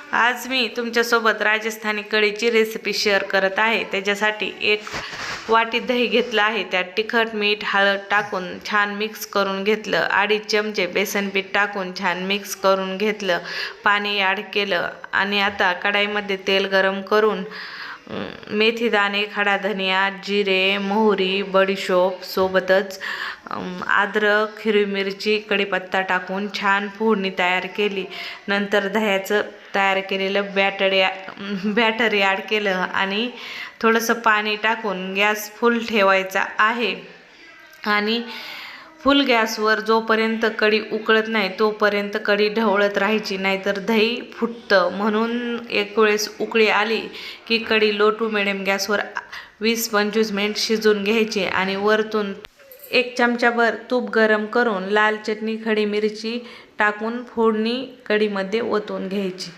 आज मी तुमच्यासोबत Rajasthani कढीची recipe share करत आहे। त्याच्यासाठी एक वाटी दही घेतलं आहे, त्यात तिखट मीठ हळद टाकून छान मिक्स करून घेतलं। 2.5 चमचे बेसन पीठ टाकून छान मिक्स करून घेतलं, पाणी ॲड केलं आणि आता कढईमध्ये तेल गरम करून मेथी दाणे, खडा धनिया, जिरे, मोहरी, बडीशोप सोबतच अद्रक, हिरवी मिरची, कढीपत्ता टाकून छान फोडणी तयार केली। नंतर दह्याचं तयार केलेलं बॅटर ॲड केलं आणि थोडंसं पाणी टाकून गॅस फुल ठेवायचा आहे आणि फुल गॅसवर जोपर्यंत कढी उकळत नाही तोपर्यंत कढी ढवळत राहायची, नाहीतर दही फुटतं। म्हणून एक वेळेस उकळी आली की कढी लो टू मिडियम गॅसवर 20-25 मिनिट शिजून घ्यायची आणि वरतून 1 चमचाभर तूप गरम करून लाल चटणी, खडी मिरची टाकून फोडणी कढीमध्ये ओतून घ्यायची।